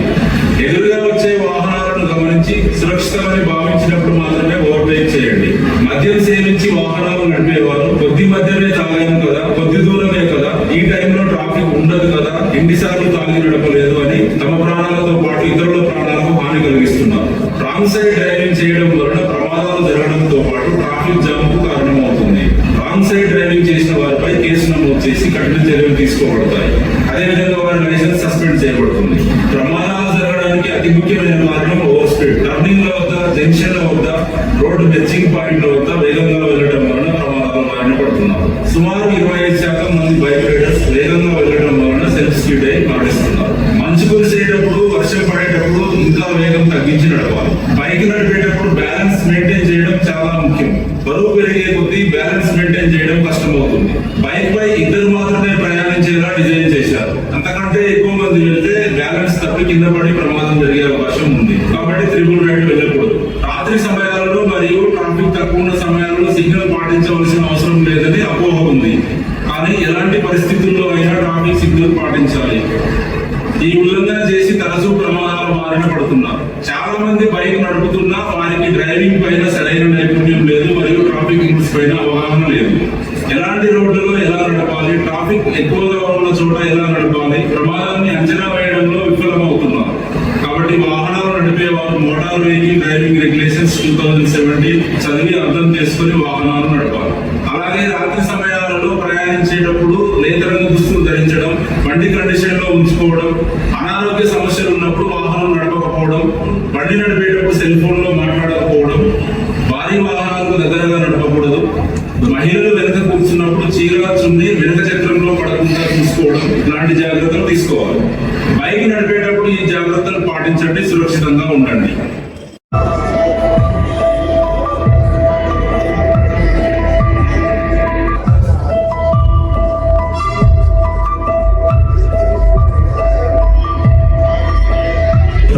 ఎదురుగా వచ్చే వాహనాలను గమనించి సురక్షితమని భావించినప్పుడు మాత్రమే ఓవర్టేక్ చేయండి. మద్యం సేవించి వాహనాలు నడిపేవారు కొద్ది మధ్యమే తాగాను కదా, కొద్ది దూరమే కదా, ఈ టైంలో ట్రాఫిక్ ఉండదు కదా, ఎన్నిసార్లు తాగి నడపలేదు అని తమ ప్రాణాలతో పాటు ఇతరుల ప్రాణాలకు హాని కలిగిస్తున్నారు. రాంగ్ సైడ్ డ్రైవింగ్ చేయడం వలన ప్రమాదాలు జరగడంతో పాటు ట్రాఫిక్ జామ్ కు కారణమవుతుంది. రాంగ్ సైడ్ డ్రైవింగ్ చేసిన వారిపై కేసు నమోదు చేసి కఠిన చర్యలు తీసుకోబడతాయి. అదేవిధంగా వారి లైసెన్స్ సస్పెండ్ చేయబడుతుంది. ప్రమాదాలు జరగడానికి అతి ముఖ్యమైన కారణం ఓవర్ స్పీడ్. టర్నింగ్ ల వద్ద, జంక్షన్ వద్ద, రోడ్డు మెచ్చింగ్ పాయింట్ వద్ద వేగంగా వెళ్లడం వలన ప్రమాదాలు బారిన పడుతున్నారు. సుమారు 25% మంది బైక్ రైడర్స్ వేగంగా వెళ్లడం వలన సెల్ఫ్ స్పీడ్ అయి మరణిస్తున్నారు. మంచు కురిసేటప్పుడు, వర్షం పడేటప్పుడు ఇంకా వేగం తగ్గించి నడపాలి. బైక్ నడిపేటప్పుడు బ్యాలెన్స్ మెయింటైన్ చేయడం చాలా ముఖ్యం. బరువు పెరిగే కొద్దీ బ్యాలెన్స్ మెయింటైన్ చేయడం కష్టమవుతుంది. బైక్ పై ఇద్దరు మాత్రమే ప్రయాణించేలా డిజైన్ చేశారు. అంతకంటే ఎక్కువ మంది వెళ్తే బ్యాలెన్స్ తప్పి కింద పడి ప్రమాదం జరిగే అవకాశం ఉంది. కాబట్టి త్రిబుల్ రైడ్ వెళ్ళకూడదు. రాత్రి సమయాలలో మరియు ట్రాఫిక్ తక్కువ ఉన్న సమయాలలో సిగ్నల్ పాటించవలసిన అవసరం లేదని అపోహ ఉంది. కానీ ఎలాంటి పరిస్థితుల్లో అయినా ట్రాఫిక్ సిగ్నల్ పాటించాలి. ఈ ఉల్లంఘన చేసి తరచూ ప్రమాదాల బారిన పడుతున్నారు. చాలా మంది బైక్ నడుపుతున్నా వారికి డ్రైవింగ్ పైన సరైన నైపుణ్యం లేదు మరియు ట్రాఫిక్ రూల్స్ పైన అవగాహన లేదు. ఎలాంటి రోడ్లలో ఎలా నడపాలి, ట్రాఫిక్ ఎక్కువగా ఉన్న చోట ఎలా నడపాలి, ప్రమాదాన్ని అంచనా వేయడంలో విఫలమవుతున్నారు. కాబట్టి వాహనాలు నడిపేవారు మోటార్ వెహికల్ డ్రైవింగ్ రెగ్యులేషన్స్ 2017 చదివి అర్థం చేసుకుని వాహనాలు నడపాలి. అలాగే రాత్రి సమయాలలో ప్రయాణించేటప్పుడు లేత రంగు దుస్తులు ధరించడం, బండి కండిషన్ లో ఉంచుకోవడం, అనారోగ్య సమస్యలు ఉన్నప్పుడు వాహనం నడపకపోవడం, బండి నడిపేటప్పుడు సెల్ ఫోన్ లో మాట్లాడకపోవడం, భారీ వాహనాలకు దగ్గరగా నడపకూడదు, మహిళలు వెనుక కూర్చున్నప్పుడు చీర చున్ని వెనుక చక్రంలో పడకుండా చూసుకోవడం ఇలాంటి జాగ్రత్తలు తీసుకోవాలి. బైక్ నడిపేటప్పుడు ఈ జాగ్రత్తలు పాటించండి, సురక్షితంగా ఉండండి.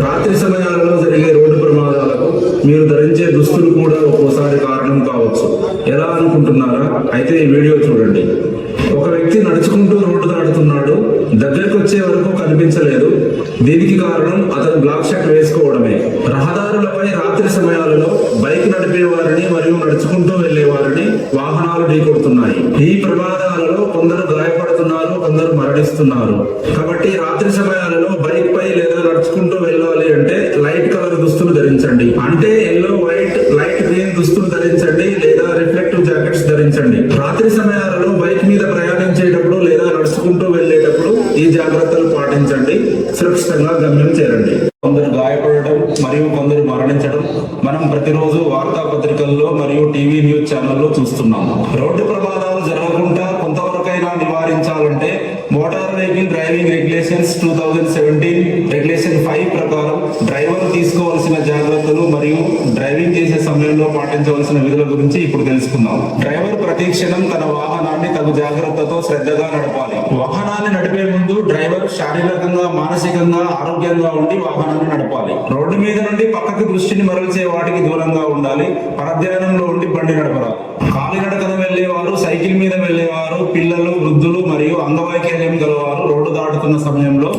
రాత్రి సమయాలలో జరిగే రోడ్డు ప్రమాదాలకు మీరు ధరించే దుస్తులు కూడా ఒక్కోసారి కారణం కావచ్చు. ఎలా అనుకుంటున్నారా? అయితే ఈ వీడియో చూడండి. ఒక వ్యక్తి నడుచుకుంటూ రోడ్డు దాటుతున్నాడు. దగ్గరికి వచ్చే వరకు కనిపించలేదు. దీనికి కారణం అతను బ్లాక్ షర్ట్ వేసుకోవడమే. రహదారులపై రాత్రి సమయాలలో బైక్ నడిపే వారిని మరియు నడుచుకుంటూ వెళ్లే వారిని వాహనాలు ఢీకొడుతున్నాయి. ఈ ప్రమాదాలలో కొందరు గాయపడుతున్నారు, కొందరు మరణిస్తున్నారు. కాబట్టి రాత్రి సమయాలలో బైక్ పై లేదా నడుచుకుంటూ వెళ్ళాలి అంటే లైట్ కలర్ దుస్తులు ధరించండి. అంటే ఎల్లో, వైట్, లైట్ గ్రీన్ దుస్తులు ధరించండి లేదా రిఫ్లెక్టివ్ జాకెట్స్ ధరించండి. రాత్రి సమయాలలో బైక్ మీద ప్రయాణించేటప్పుడు లేదా నడుచుకుంటూ వెళ్ళేటప్పుడు ఈ జాగ్రత్తలు పాటించండి. సురక్షితంగా గమ్యం చేరండి. కొందరు గాయపడడం మరియు కొందరు మరణించడం మనం ప్రతిరోజు వార్తాపత్రికల్లో మరియు టీవీ న్యూస్ ఛానల్లో చూస్తున్నాం. రోడ్డు ప్రమాదాలు జరగకుండా కొంతవరకైనా నివారించాలంటే motor vehicle driving regulations 2017 regulation 5 ప్రకారం డ్రైవర్ తీసుకోవాల్సిన జాగ్రత్తలు మరియు డ్రైవింగ్ చేసే సమయంలో పాటించవలసిన విధుల గురించి ఇప్పుడు తెలుసుకుందాం. డ్రైవర్ ప్రతి క్షణం తన వాహనాన్ని తగు జాగ్రత్తతో శ్రద్ధగా నడపాలి. వాహనాన్ని నడిపే ముందు డ్రైవర్ శారీరకంగా, మానసికంగా ఆరోగ్యంగా ఉండి వాహనాన్ని నడపాలి. రోడ్డు మీద నుండి పక్కకి దృష్టిని మరల్చే వాటికి దూరంగా ఉండాలి. పరధ్యానంలో ఉండి బండి నడపరాదు. కాలినడకన వెళ్లేవారు, సైకిల్ మీద వెళ్లేవారు, పిల్లలు, వృద్ధులు మరియు అంగవైకల్యం గలవారు రోడ్డు దాటుతున్న సమయంలో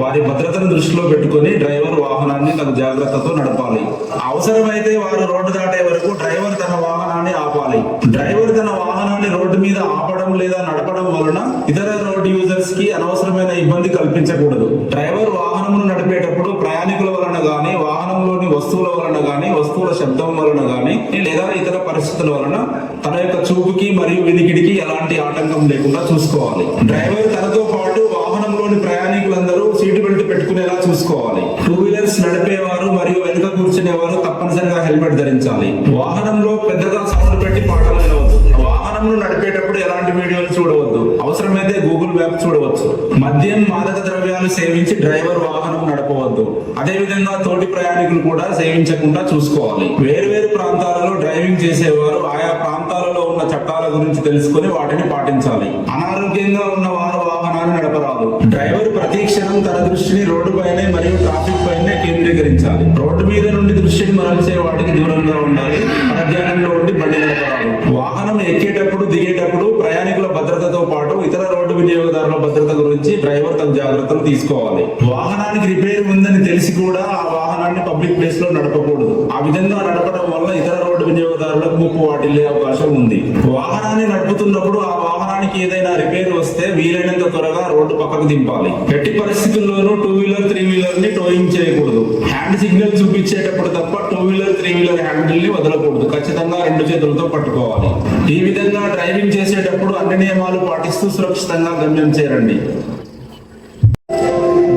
వారి భద్రతను దృష్టిలో పెట్టుకుని డ్రైవర్ వాహనాన్ని తగు జాగ్రత్తతో నడపాలి. అవసరమైతే వారు రోడ్డు దాటే వరకు డ్రైవర్ తన వాహనాన్ని ఆపాలి. డ్రైవర్ తన వాహనాన్ని రోడ్డు మీద ఆపడం లేదా నడపడం వలన ఇతర రోడ్ యూజర్స్ కి అనవసరమైన ఇబ్బంది కల్పించకూడదు. డ్రైవర్ వాహనమును నడిపేటప్పుడు ప్రయాణికుల వలన గాని, వాహనంలోని వస్తువుల వలన గాని, వస్తువుల శబ్దం వలన గాని లేదా ఇతర పరిస్థితుల వలన తన యొక్క చూపుకి మరియు వినికిడికి ఎలాంటి ఆటంకం లేకుండా చూసుకోవాలి. డ్రైవర్ తనతో పాటు వాహనంలోని ప్రయాణికులందరూ సీటు బెల్ట్ పెట్టుకునేలా చూసుకోవాలి. 2 వీలర్స్ నడిపేవారు మరియు వెనుక కూర్చునేవారు తప్పనిసరిగా హెల్మెట్ ధరించాలి. వాహనంలో పెద్దగా సౌండ్ పెట్టి పాటలు వినవద్దు. వాహనంలో నడిపేటప్పుడు ఎలాంటి వీడియోలు చూడవద్దు. అవసరమైతే గూగుల్ మ్యాప్ చూడవచ్చు. మద్యం, మాదక ద్రవ్యాలు సేవించి డ్రైవర్ వాహనం నడపవద్దు. అదేవిధంగా తోటి ప్రయాణికులు కూడా సేవించకుండా చూసుకోవాలి. వేర్వేరు ప్రాంతాలలో డ్రైవింగ్ చేసేవారు ఆయా ప్రాంతాలలో ఉన్న చట్ట చట్టాల గురించి తెలుసుకొని వాటిని పాటించాలి. అనారోగ్యంగా ఉన్న వారు వాహనాన్ని నడపరాదు. డ్రైవర్ ప్రతి క్షణం తన దృష్టిని రోడ్డు పైనే మరియు ట్రాఫిక్ పైనే కేంద్రీకరించాలి. రోడ్డు మీద నుండి దృష్టిని మరల్చే వాటికి దూరంగా ఉండాలి. పరధ్యానంలో ఉండి బండి నడపరాదు. వాహనం ఎక్కేటప్పుడు దిగేటప్పుడు ప్రయాణికుల భద్రతతో పాటు ఇతర రోడ్డు వినియోగదారుల భద్రత గురించి డ్రైవర్ తగు జాగ్రత్తలు తీసుకోవాలి. వాహనానికి రిపేర్ ఉందని తెలిసి కూడా ఆ వాహనాన్ని పబ్లిక్ ప్లేస్ లో నడపకూడదు. ఆ విధంగా నడపడం వల్ల ఇతర రోడ్డు వినియోగదారులకు ముప్పు వాటిల్లే అవకాశం ఉంది. వాహనాన్ని నడుపుతున్నప్పుడు ఆ వాహనానికి ఏదైనా రిపేర్ వస్తే వీలైనంత త్వరగా రోడ్డు పక్కకు దింపాలి. ఎట్టి పరిస్థితుల్లోనూ 2 వీలర్ 3 వీలర్ ని టోయింగ్ చేయకూడదు. హ్యాండ్ సిగ్నల్ చూపించేటప్పుడు తప్ప 2 వీలర్ 3 వీలర్ హ్యాండిల్ ని వదలకూడదు. ఖచ్చితంగా 2 చేతులతో పట్టుకోవాలి. ఈ విధంగా డ్రైవింగ్ చేసేటప్పుడు అన్ని నియమాలు పాటిస్తూ సురక్షితంగా గమ్యం చేరండి.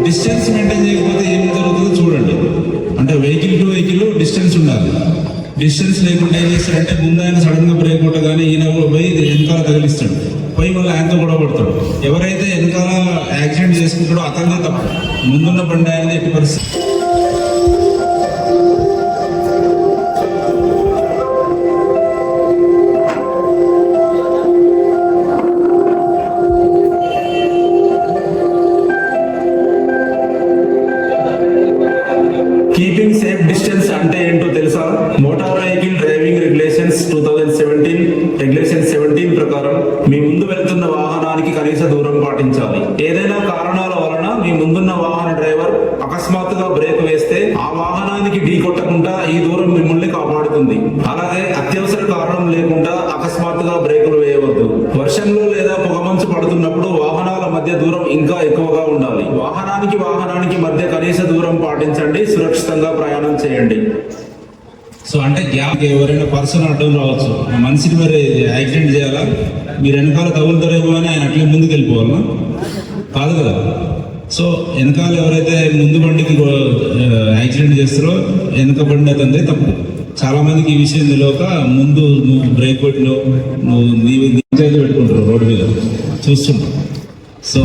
డిస్టెన్స్ మెయింటైన్ చేయకపోతే ఏం జరుగుతుందో చూడండి. అంటే వెహికల్ టు వెహికల్ డిస్టెన్స్ ఉండాలి. డిస్టెన్స్ లేకుండా ఏం చేస్తాడంటే ముందు ఆయన సడన్ గా బ్రేక్ కొట్టగానే ఈయన పోయి వెనకాల తగిలిస్తాడు. పోయి మళ్ళీ ఆయనతో కూడా పడతాడు. ఎవరైతే వెనకాల యాక్సిడెంట్ చేసుకుంటాడో అతనే తప్ప. ముందున్న బండి ఆయన ఎట్టి పరిస్థితి. కీపింగ్ సేఫ్ డిస్టెన్స్ అంటే ఏంటో తెలుసా? Motor vehicle driving regulations 2017 regulation 17 ప్రకారం మీ ముందు వెళ్తున్న వాహనానికి కనీస దూరం పాటించాలి. ఏదైనా కారణాల వలన మీ ముందున్న వాహన డ్రైవర్ అకస్మాత్తుగా బ్రేక్ వేస్తే ఆ వాహనానికి ఢీ కొట్టకుండా ఈ దూరం మిమ్మల్ని కాపాడుతుంది. అలాగే అత్యవసర కారణం లేకుండా అకస్మాత్తుగా బ్రేకులు వేయవద్దు. వర్షంలో లేదా పొగమంచు పడుతున్నప్పుడు వాహనాల మధ్య దూరం ఇంకా ఎక్కువగా ఉండాలి. వాహనానికి మధ్య కనీస దూరం పాటించండి. సురక్షితంగా ప్రయాణం చేయండి. సో అంటే గ్యాప్ ఎవరైనా పర్సన్ అడ్డం రావచ్చు. ఆ మనిషిని మరి యాక్సిడెంట్ చేయాలా? మీరు వెనకాల తగులుతారేమో అని ఆయన అట్లే ముందుకు వెళ్ళిపోవాలా? కాదు కదా. సో వెనకాల ఎవరైతే ముందు బండికి యాక్సిడెంట్ చేస్తారో వెనక బండి అతందే తప్పు. చాలా మందికి ఈ విషయం తెలియక ముందు నువ్వు బ్రేక్ కొట్టినావు, నువ్వు నీళ్ళు పెట్టుకుంటారు రోడ్డు మీద చూస్తుంటావు. సో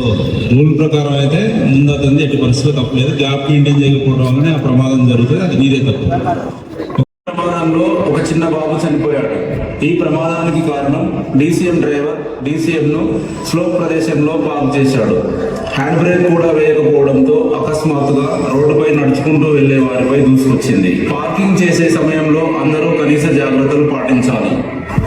రూల్ ప్రకారం అయితే ముందు అతంది ఎట్టి పరిస్థితుల్లో తప్పలేదు. గ్యాప్ మెయింటైన్ చేయకపోవడం వల్లనే ఆ ప్రమాదం జరుగుతుంది. అది మీరే తప్పు. ప్రమాదంలో ఒక చిన్న బాబు చనిపోయాడు. ఈ ప్రమాదానికి కారణం డీసీఎం డ్రైవర్ డీసీఎం ను స్లో ప్రదేశంలో పార్క్ చేశాడు. హ్యాండ్ బ్రేక్ కూడా వేయకపోవడంతో అకస్మాత్తుగా రోడ్డుపై నడుచుకుంటూ వెళ్లే వారిపై దూసుకొచ్చింది. పార్కింగ్ చేసే సమయంలో అందరూ కనీస జాగ్రత్తలు పాటించాలి.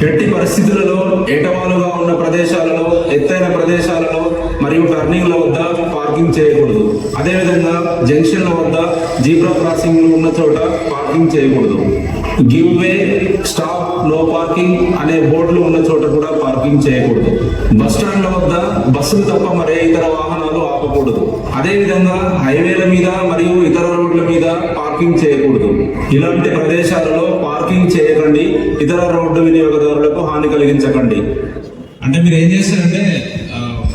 ఎట్టి పరిస్థితులలో ఏటవాలుగా ఉన్న ప్రదేశాలలో, ఎత్తైన ప్రదేశాలలో మరియు టర్నింగ్ల వద్ద పార్కింగ్ చేయకూడదు. అదేవిధంగా జంక్షన్ల వద్ద జీబ్రా క్రాసింగ్లు ఉన్న చోట పార్కింగ్ చేయకూడదు. Give way, stop, no parking అనే బోర్డులు ఉన్న చోట కూడా పార్కింగ్ చేయకూడదు. బస్ స్టాండ్ల వద్ద బస్సులు తప్ప మరే ఇతర వాహనాలు ఆపకూడదు. అదేవిధంగా హైవేల మీద మరియు ఇతర రోడ్ల మీద పార్కింగ్ చేయకూడదు. ఇలాంటి ప్రదేశాలలో పార్కింగ్ చేయకండి. ఇతర రోడ్డు వినియోగదారులకు హాని కలిగించకండి. అంటే మీరు ఏం చేస్తారంటే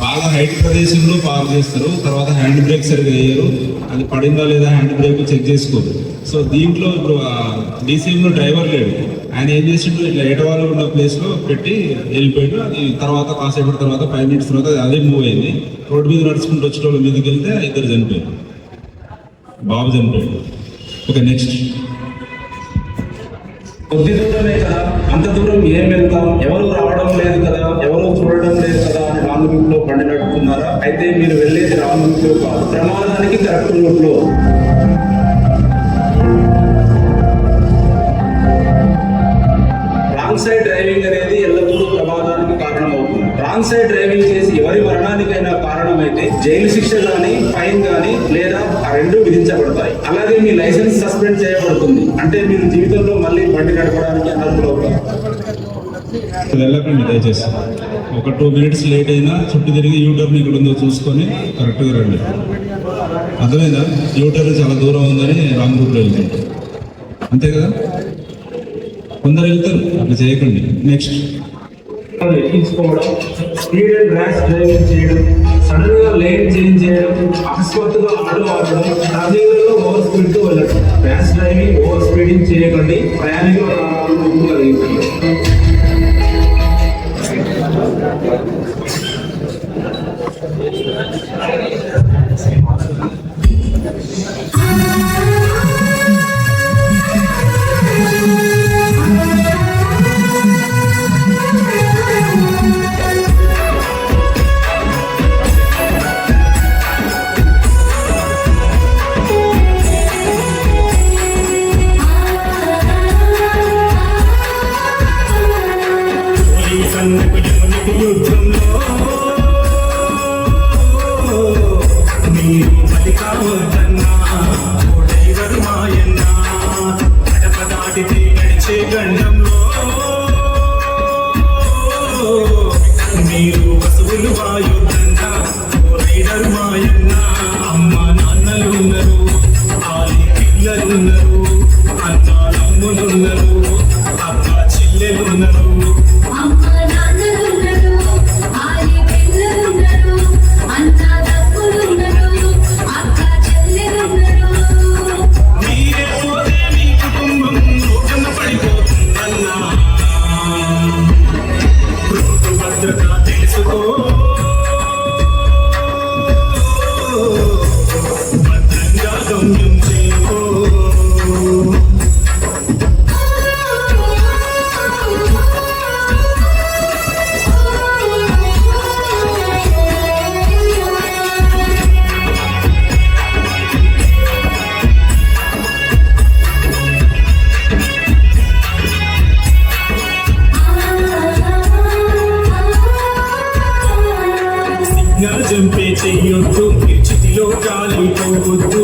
బాగా హైట్ ప్రదేశంలో పార్క్ చేస్తారు. తర్వాత హ్యాండ్ బ్రేక్ సరిగా వేయరు. అది పడిందా లేదా హ్యాండ్ బ్రేక్ చెక్ చేసుకోరు. సో దీంట్లో ఇప్పుడు డీసీఎంలో డ్రైవర్ లేడు. ఆయన ఏం చేసిండు, ఇట్లా ఏటవాళ్ళు ఉన్న ప్లేస్లో పెట్టి వెళ్ళిపోయాడు. అది తర్వాత కాసేపటి తర్వాత 5 minutes తర్వాత అదే మూవ్ అయింది. రోడ్డు మీద నడుచుకుంటూ వచ్చిన వాళ్ళ మీదకి వెళ్తే 2 చనిపోయారు. బాబు చనిపోయాడు. Okay, next. కొద్ది దూరమే కదా, అంత దూరం ఏం వెళ్తాం, ఎవరు రావడం లేదు కదా, ఎవరు చూడడం లేదు కదా అని రాంగ్ రూట్ లో బండి నడుపుతున్నారా? అయితే మీరు వెళ్ళేది రాంగ్ రూట్ లో కాదు, ప్రమాదానికి కరెక్ట్ రూట్ లో. రాంగ్ సైడ్ డ్రైవింగ్ అనేది ఎల్లప్పుడూ ప్రమాదానికి కారణమవుతుంది. రాంగ్ సైడ్ డ్రైవింగ్ చేసి ఎవరి మరణానికైనా కారణమైతే జైలు శిక్ష గానీ, ఫైన్ గానీ లేదా ఆ 2 విధించబడతాయి. అలాగే మీ లైసెన్స్ సస్పెండ్ చేయబడుతుంది. అంటే మీరు జీవితంలో మళ్ళీ బండి నడపడానికి అనర్హులవుతారు. వెళ్ళకండి దయచేసి. ఒక 2 minutes లేట్ అయినా చుట్టూ తిరిగి యూటర్న్ ఇక్కడ ఉందో చూసుకొని కరెక్ట్గా రండి. అర్థమైందా? యూటర్న్ చాలా దూరం ఉందని రాంగ్ రూట్లో వెళ్తుంటారు. అంతే కదా, కొందరు వెళ్తారు. అట్లా చేయకండి. నెక్స్ట్. ఎక్కించుకోవడం, స్పీడ్ అండ్ ర్యాష్ డ్రైవింగ్ చేయడం, సడన్ గా లేన్ చేంజ్ చేయడం, అకస్మాత్తుగా ఆటో ఆడడం, టర్నింగ్లలో ఓవర్ స్పీడ్ తో వెళ్ళడం. ర్యాష్ డ్రైవింగ్, ఓవర్ స్పీడింగ్ చేయకండి. ప్రయాణికుల ప్రాణాలకు ముప్పు కలిగించండి. కన్నకు యమునికి యుద్ధంలో మీరు బలి కావద్దన్నా ఓ డ్రైవర్ మాయన్న గడప దాటితే గడిచే గండంలో మీరు వసువులు వాయుదండ ఓ రైడర్ మాయన్న అమ్మ నాన్నలున్నారు ఆలి పిల్లలున్నారు అన్నాలమ్ములున్నారు అక్క చెల్లెలున్నారు అమ్మ నాన్నలున్నారు ఆలి పిల్లలున్నారు అన్న తమ్ములున్నారు అక్క చెల్లెలున్నారు మీరే పోతే మీ కుటుంబం రోడ్డున పడిపోతుందన్నా రోడ్డు భద్రత తెలుసుకో భద్రంగా గమ్యం చేరుకో సిగ్నల్ జంపే చెయ్యొద్దు చితిలో కాలిపోవద్దు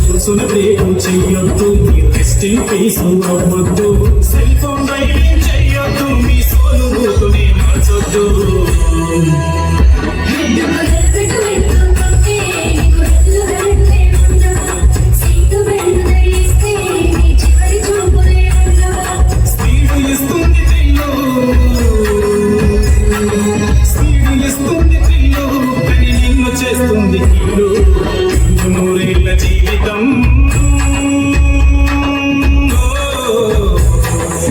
చూసున బ్రేకు చెయ్యొద్దు రెస్టింగ్ పీస్ అవ్వద్దు సెల్ ఫోన్ డ్రైవింగ్ చెయ్యొద్దు మీ సోలు రూటునే మార్చొద్దు హెడ్ బెల్ట్ పెట్టుకుంటే నీకు హెల్లు వెంటే ఉండవా సీటు బెల్ట్ ధరిస్తే నీ చివరి చూపులే ఉండవా స్పీడ్ ఇస్తుంది తెల్లు స్పీడ్ ఇస్తుంది తెల్లు కానీ నిన్ను చేస్తుంది కీడు నూరేళ్ల జీవితం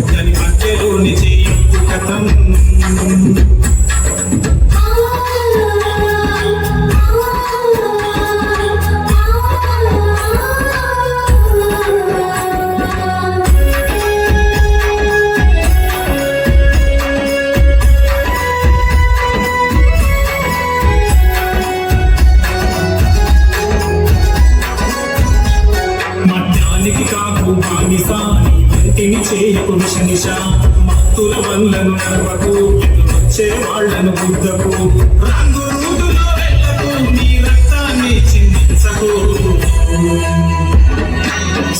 దాని మధ్యలోని చేయొద్దు కథం మద్యానికి కాకు బానిస ఇంటిని చేయకు విషనిష మత్తుల వల్లను నడవకు ఎదురొచ్చే వాళ్లను బుద్ధకు రంగు రూదులో వెళ్ళకు నీ రక్తాన్ని చిందించకు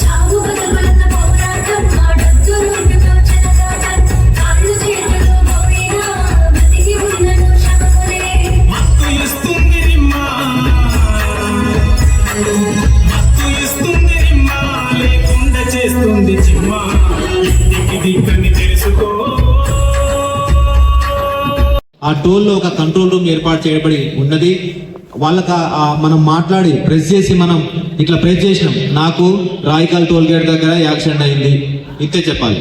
చావు బతుకులన్న పోరాటం ఆడొద్దు రోడ్డుతో చెలగాటం కాళ్ళు చేతులు పోయినా బతికి ఉన్నను శవములే మత్తు ఇస్తుంది నిమ్మ మత్తు ఇస్తుంది నిమ్మ లేకుండా చేస్తుంది చిమ్మ ఇంటికి దిక్కని తెలుసుకో ఆ టోల్లో ఒక కంట్రోల్ రూమ్ ఏర్పాటు చేయబడి ఉన్నది. వాళ్ళకి మనం మాట్లాడి ప్రెస్ చేసి మనం ఇట్లా ప్రెస్ చేసినాం, నాకు రాయకల్ టోల్ గేట్ దగ్గర యాక్సిడెంట్ అయింది ఇంతే చెప్పాలి.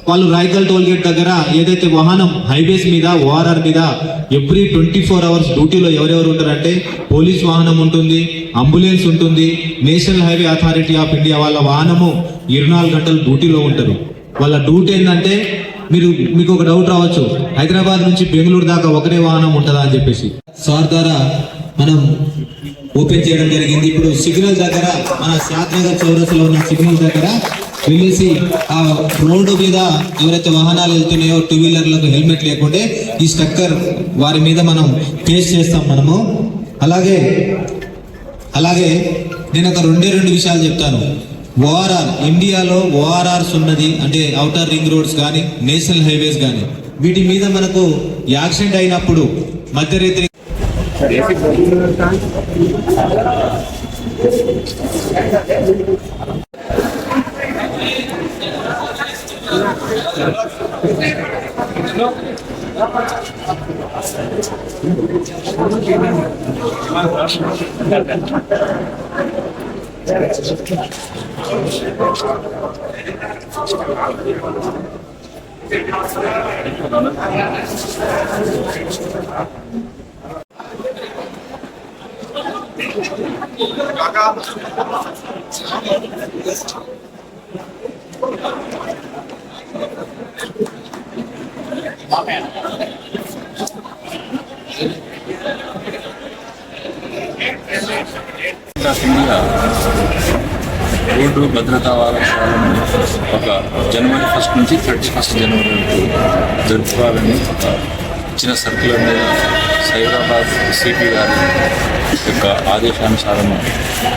వాళ్ళు రాయకల్ టోల్ గేట్ దగ్గర ఏదైతే వాహనం హైవేస్ మీద ఓఆర్ఆర్ మీద ఎవ్రీ 24 అవర్స్ డ్యూటీలో ఎవరెవరు ఉంటారంటే పోలీస్ వాహనం ఉంటుంది, అంబులెన్స్ ఉంటుంది, national highway authority of India వాళ్ళ వాహనము 24 గంటలు డ్యూటీలో ఉంటారు. వాళ్ళ డ్యూటీ ఏంటంటే మీకు ఒక డౌట్ రావచ్చు, హైదరాబాద్ నుంచి బెంగళూరు దాకా ఒకటే వాహనం ఉంటుందా అని చెప్పేసి సార్ ద్వారా మనం ఓపెన్ చేయడం జరిగింది. ఇప్పుడు సిగ్నల్ దగ్గర మన శాద్నగర్ చౌరస్లో ఉన్న సిగ్నల్ దగ్గర వెళ్ళేసి ఆ రోడ్డు మీద ఎవరైతే వాహనాలు వెళ్తున్నాయో టూ వీలర్లకు హెల్మెట్ లేకుంటే ఈ స్టక్కర్ వారి మీద మనం పేస్ట్ చేస్తాం మనము. అలాగే నేను ఒక రెండు విషయాలు చెప్తాను. ఓఆర్ఆర్ ఇండియాలో ఓఆర్ఆర్స్ ఉన్నది అంటే అవుటర్ రింగ్ రోడ్స్ కానీ నేషనల్ హైవేస్ కానీ వీటి మీద మనకు యాక్సిడెంట్ అయినప్పుడు మధ్యరేతి రోడ్డు భద్రతా వారోత్సవాలను ఒక జనవరి 1 నుంచి 31 జనవరి వరకు జరుపుకోవాలని ఒక ఇచ్చిన సర్కులర్ మీద సైబరాబాద్ సిపి గారి యొక్క ఆదేశానుసారం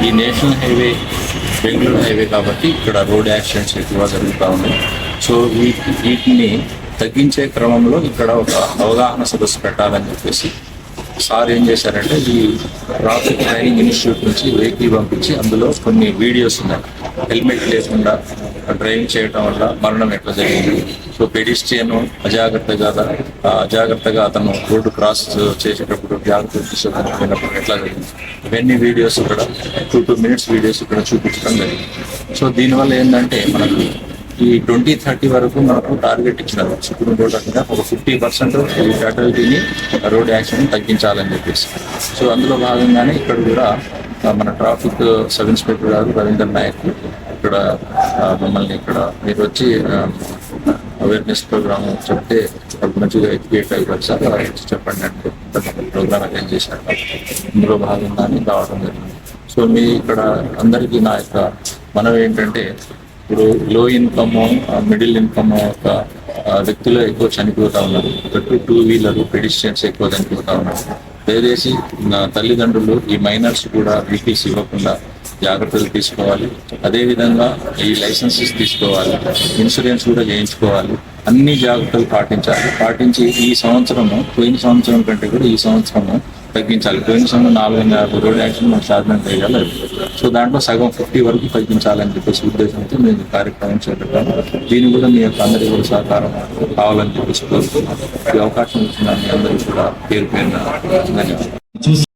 ఈ నేషనల్ హైవే బెంగళూరు హైవే కాబట్టి ఇక్కడ రోడ్ యాక్సిడెంట్స్ ఎక్కువగా జరుగుతూ ఉన్నాయి. సో వీటిని తగ్గించే క్రమంలో ఇక్కడ ఒక అవగాహన సదస్సు పెట్టాలని చెప్పేసి సార్ ఏం చేశారంటే ఈ ట్రాఫిక్ ట్రైనింగ్ ఇన్స్టిట్యూట్ నుంచి వెహికల్ పంపించి అందులో కొన్ని వీడియోస్ ఉన్నాయి. హెల్మెట్ లేకుండా డ్రైవింగ్ చేయడం వల్ల మరణం ఎట్లా జరిగింది, సో పెడిస్ట్రియన్ అజాగ్రత్తగా అతను రోడ్డు క్రాస్ చేసేటప్పుడు జాగ్రత్తలు తీసుకోకపోయినప్పుడు ఎట్లా జరిగింది, ఇవన్నీ వీడియోస్ ఇక్కడ 2 minutes వీడియోస్ ఇక్కడ చూపించడం జరిగింది. సో దీనివల్ల ఏంటంటే మనకు ఈ 2030 వరకు మనకు టార్గెట్ ఇచ్చినారు సుప్రీంకోర్టు మీద ఒక 50% ఈ ఫ్యాటలిటీని రోడ్ యాక్సిడెంట్ తగ్గించాలని చెప్పేసి. సో అందులో భాగంగానే ఇక్కడ కూడా మన ట్రాఫిక్ సబ్ ఇన్స్పెక్టర్ గారు రవీందర్ నాయక్ ఇక్కడ మమ్మల్ని ఇక్కడ మీరు వచ్చి అవేర్నెస్ ప్రోగ్రామ్ చెప్తే వాళ్ళు మంచిగా ఎడ్యుకేట్ అయిపోయి సార్ చెప్పండి అంటే ప్రోగ్రామ్ అటెండ్ చేశారు. ఇందులో భాగంగానే రావడం జరిగింది. సో మీ ఇక్కడ అందరికీ నా యొక్క మనం ఏంటంటే ఇప్పుడు లో ఇన్కమ్ మిడిల్ ఇన్కమ్ ఒక వ్యక్తులు ఎక్కువ చనిపోతూ ఉన్నారు. 2 వీలర్ పెడిస్ట్రియన్స్ ఎక్కువ చనిపోతూ ఉన్నారు. దయచేసి తల్లిదండ్రులు ఈ మైనర్స్ కూడా వెహికల్స్ ఇవ్వకుండా జాగ్రత్తలు తీసుకోవాలి. అదేవిధంగా ఈ లైసెన్సెస్ తీసుకోవాలి, ఇన్సూరెన్స్ కూడా చేయించుకోవాలి. అన్ని జాగ్రత్తలు పాటించి ఈ సంవత్సరము పోయిన సంవత్సరం కంటే కూడా ఈ సంవత్సరము తగ్గించాలి. పోయిన సంవత్సరం 450 రోడ్ యాక్సిడెంట్ మనం సాధన చేయగలరు. సో దాంట్లో సగం 50 వరకు తగ్గించాలని చెప్పేసి ఉద్దేశంతో మేము కార్యక్రమం చేపట్టాము. దీన్ని కూడా మీ యొక్క అందరికీ కూడా సహకారం కావాలని చెప్పేసి కోరుతున్నాను. ఈ అవకాశం ఇచ్చిన మీ అందరికీ కూడా పేరు ధన్యవాదాలు.